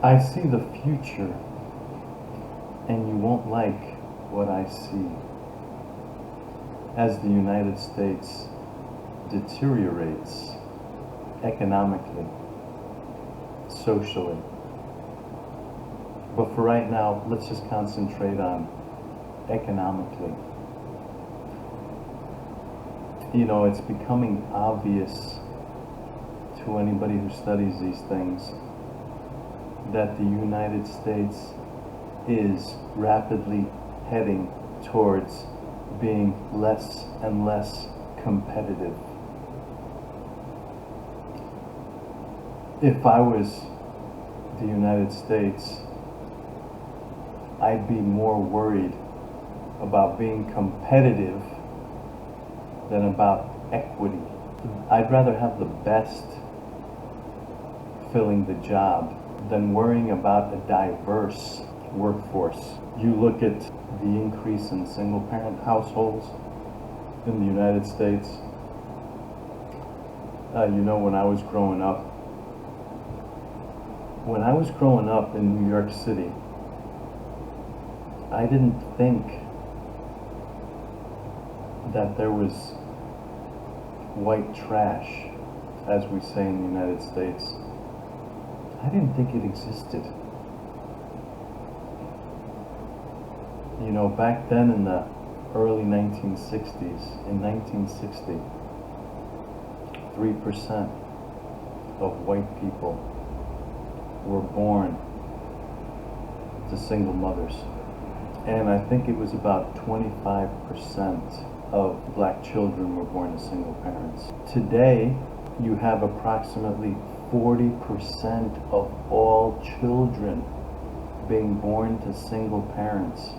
I see the future, and you won't like what I see. As the United States deteriorates economically, socially. But for right now, let's just concentrate on economically. You know, it's becoming obvious to anybody who studies these things that the United States is rapidly heading towards being less and less competitive. If I was the United States, I'd be more worried about being competitive than about equity. I'd rather have the best filling the job than worrying about a diverse workforce. You look at the increase in single-parent households in the United States. You know, when I was growing up in New York City, I didn't think that there was white trash, as we say in the United States. I didn't think it existed. You know, back then in the early 1960s, in 1960, 3% of white people were born to single mothers. And I think it was about 25% of black children were born to single parents. Today, you have approximately 40% of all children being born to single parents.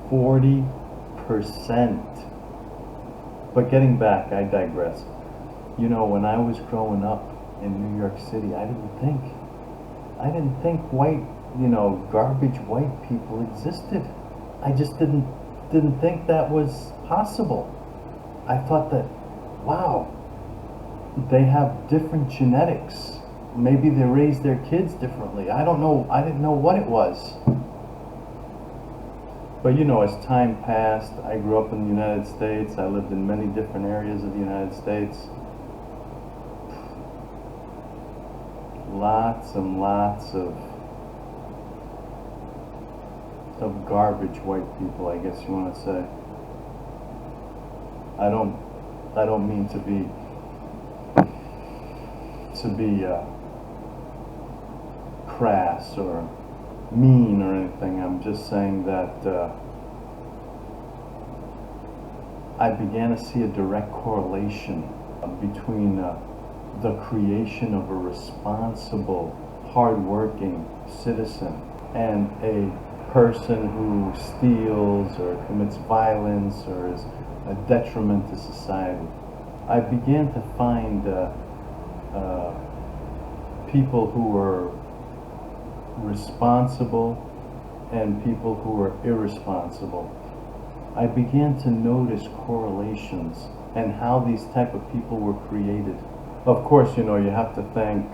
40%. But getting back, I digress. You know, when I was growing up in New York City, I didn't think white, you know, garbage white people existed. I just didn't think that was possible. I thought that, wow, they have different genetics. Maybe they raise their kids differently. I don't know. I didn't know what it was. But you know, as time passed, I grew up in the United States. I lived in many different areas of the United States. Lots and lots of garbage white people, I guess you want to say. I don't mean to be crass or mean or anything. I'm just saying that I began to see a direct correlation between the creation of a responsible, hardworking citizen and a person who steals or commits violence or is a detriment to society. I began to find people who were responsible and people who were irresponsible. I began to notice correlations and how these type of people were created. Of course, you know, you have to thank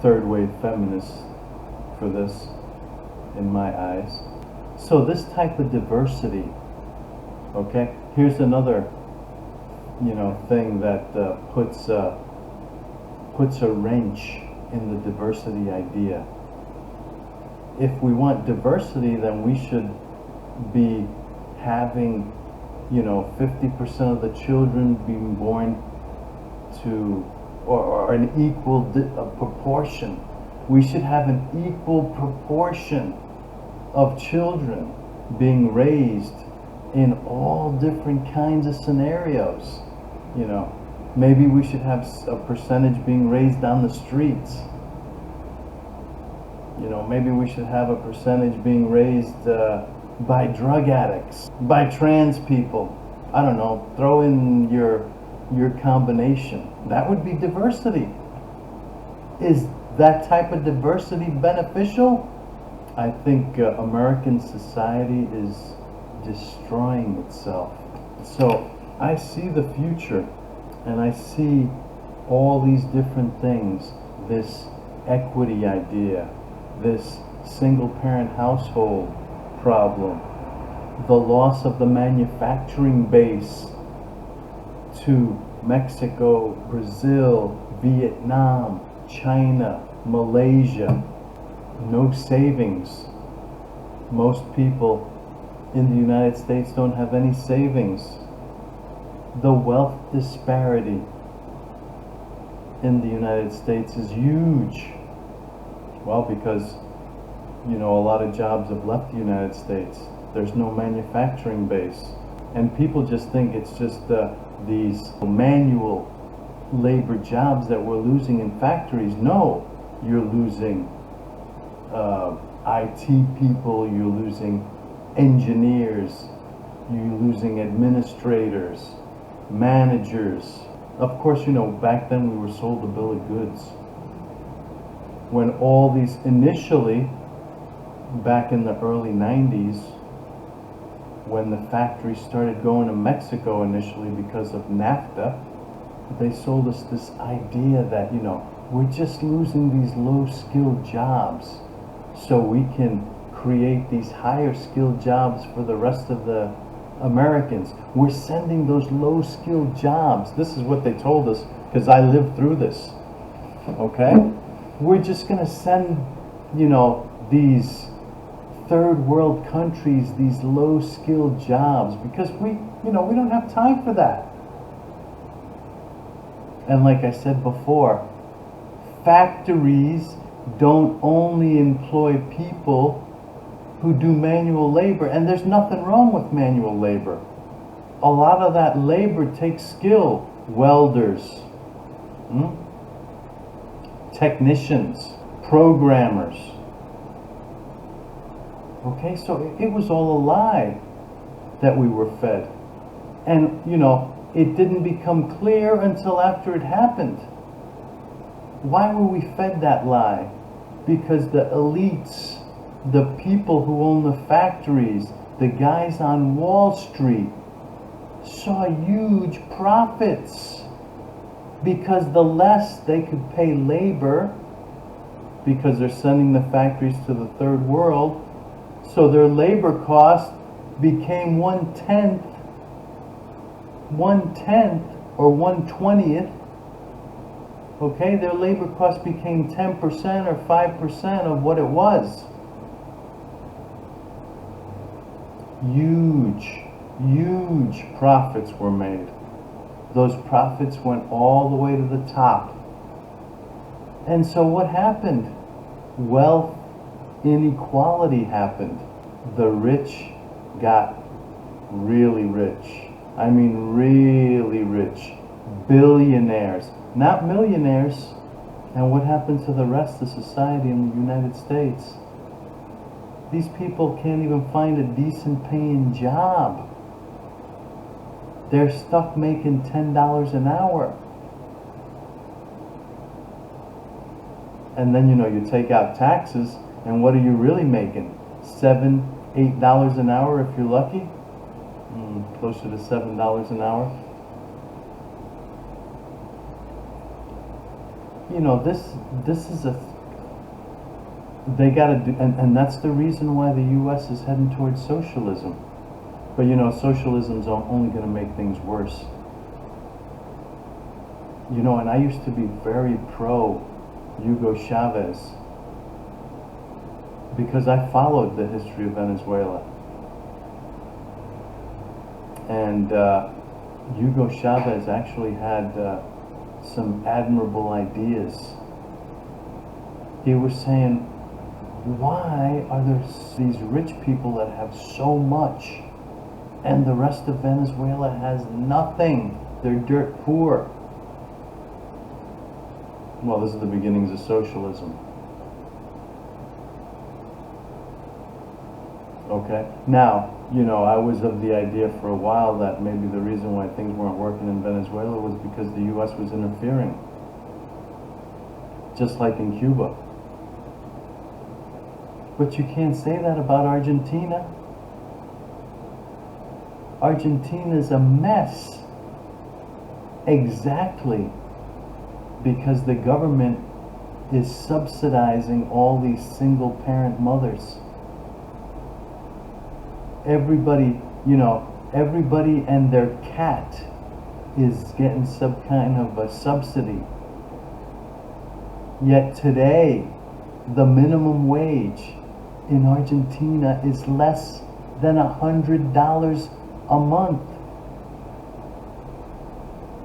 third wave feminists for this, in my eyes. So this type of diversity, okay, here's another, you know, thing that puts a wrench in the diversity idea. If we want diversity, then we should be having, you know, 50% of the children being born to, or an equal proportion. We should have an equal proportion of children being raised in all different kinds of scenarios. You know, maybe we should have a percentage being raised on the streets. You know, maybe we should have a percentage being raised by drug addicts, by trans people. I don't know, throw in your combination. That would be diversity. Is that type of diversity beneficial? I think American society is destroying itself. So I see the future, and I see all these different things, this equity idea, this single parent household problem, the loss of the manufacturing base to Mexico, Brazil, Vietnam, China, Malaysia, no savings. Most people in the United States don't have any savings. The wealth disparity in the United States is huge. Well, because, you know, a lot of jobs have left the United States. There's no manufacturing base. And people just think it's just these manual labor jobs that we're losing in factories. No, you're losing IT people, you're losing engineers, you're losing administrators, managers. Of course, you know, back then we were sold a bill of goods. When all these initially, back in the early 90s, when the factories started going to Mexico initially because of NAFTA, they sold us this idea that, you know, we're just losing these low-skilled jobs so we can create these higher-skilled jobs for the rest of the Americans. We're sending those low-skilled jobs. This is what they told us, because I lived through this. Okay? We're just going to send, you know, these third world countries these low-skilled jobs because we don't have time for that. And like I said before, factories don't only employ people who do manual labor, and there's nothing wrong with manual labor. A lot of that labor takes skill. Welders, technicians, programmers. Okay, so it was all a lie that we were fed. And, you know, it didn't become clear until after it happened. Why were we fed that lie? Because the elites, the people who own the factories, the guys on Wall Street, saw huge profits. Because the less they could pay labor, because they're sending the factories to the third world, so their labor cost became 1/10 or 1/20th. Okay, their labor cost became 10% or 5% of what it was. Huge profits were made. Those profits went all the way to the top. And so what happened? Wealth inequality happened. The rich got really rich. I mean really rich. Billionaires, not millionaires. And what happened to the rest of society in the United States? These people can't even find a decent paying job. They're stuck making $10 an hour. And then, you know, you take out taxes, and what are you really making? $7, $8 an hour if you're lucky? Closer to $7 an hour. You know, this is they gotta do, and that's the reason why the US is heading towards socialism. But you know, socialism's only gonna make things worse. You know, and I used to be very pro Hugo Chavez because I followed the history of Venezuela. And Hugo Chavez actually had some admirable ideas. He was saying, why are there these rich people that have so much and the rest of Venezuela has nothing? They're dirt poor. Well, this is the beginnings of socialism. Okay? Now, you know, I was of the idea for a while that maybe the reason why things weren't working in Venezuela was because the US was interfering. Just like in Cuba. But you can't say that about Argentina. Argentina's a mess. Exactly. Because the government is subsidizing all these single parent mothers. Everybody, everybody and their cat is getting some kind of a subsidy. Yet today, the minimum wage in Argentina is less than $100 a month.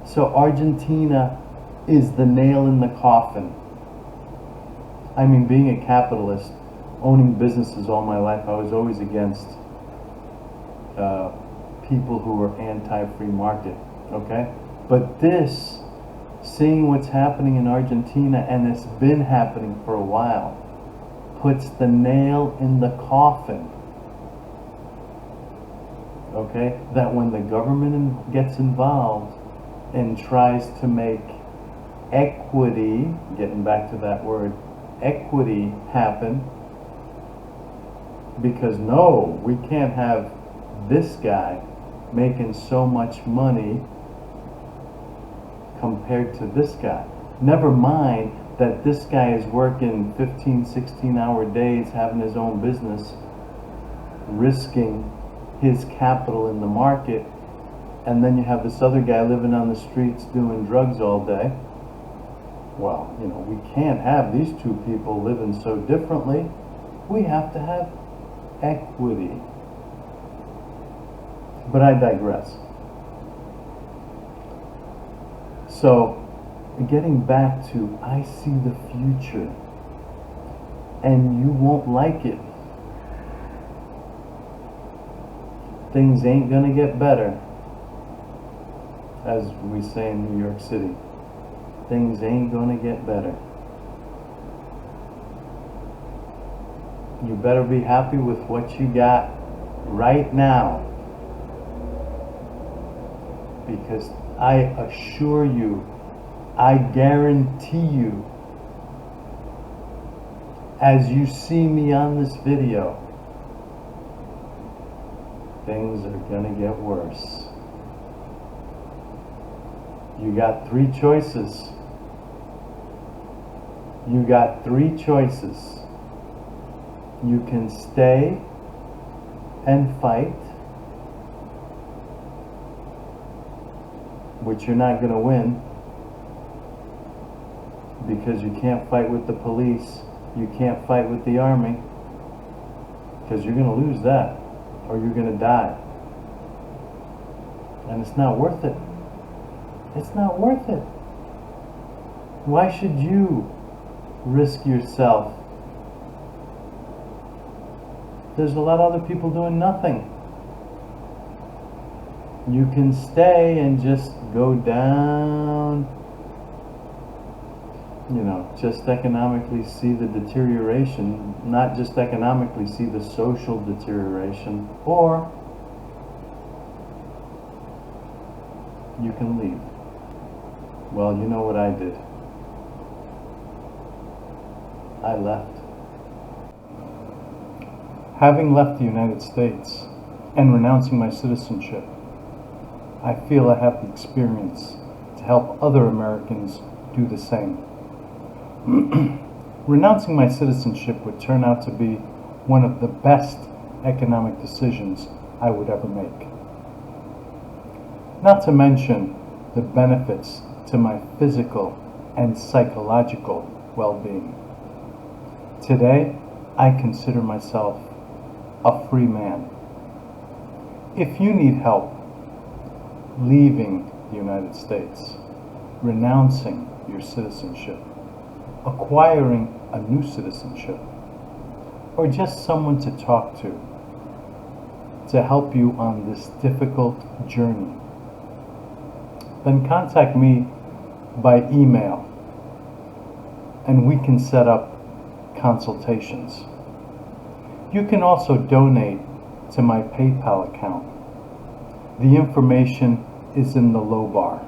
So Argentina is the nail in the coffin. I mean, being a capitalist, owning businesses all my life, I was always against people who were anti-free market, okay? But this, seeing what's happening in Argentina, and it's been happening for a while, puts the nail in the coffin, okay? That when the government gets involved and tries to make equity, getting back to that word, equity happen, because no, we can't have this guy making so much money compared to this guy. Never mind that this guy is working 15, 16-hour days, having his own business, risking his capital in the market, and then you have this other guy living on the streets doing drugs all day. Well, we can't have these two people living so differently. We have to have equity. But I digress. So, getting back to, I see the future, and you won't like it. Things ain't gonna get better, as we say in New York City. Things ain't gonna get better. You better be happy with what you got right now, because I assure you, I guarantee you, as you see me on this video, things are gonna get worse. You got three choices. You got three choices. You can stay and fight, which you're not going to win, because you can't fight with the police, you can't fight with the army, because you're going to lose that, or you're going to die. And it's not worth it. It's not worth it. Why should you risk yourself? There's a lot of other people doing nothing. You can stay and just go down, just economically see the deterioration, not just economically see the social deterioration, or you can leave. Well, you know what I did. I left. Having left the United States and renouncing my citizenship, I feel I have the experience to help other Americans do the same. Renouncing my citizenship would turn out to be one of the best economic decisions I would ever make. Not to mention the benefits to my physical and psychological well-being. Today, I consider myself a free man. If you need help leaving the United States, renouncing your citizenship, acquiring a new citizenship, or just someone to talk to help you on this difficult journey, then contact me by email and we can set up consultations. You can also donate to my PayPal account. The information is in the low bar.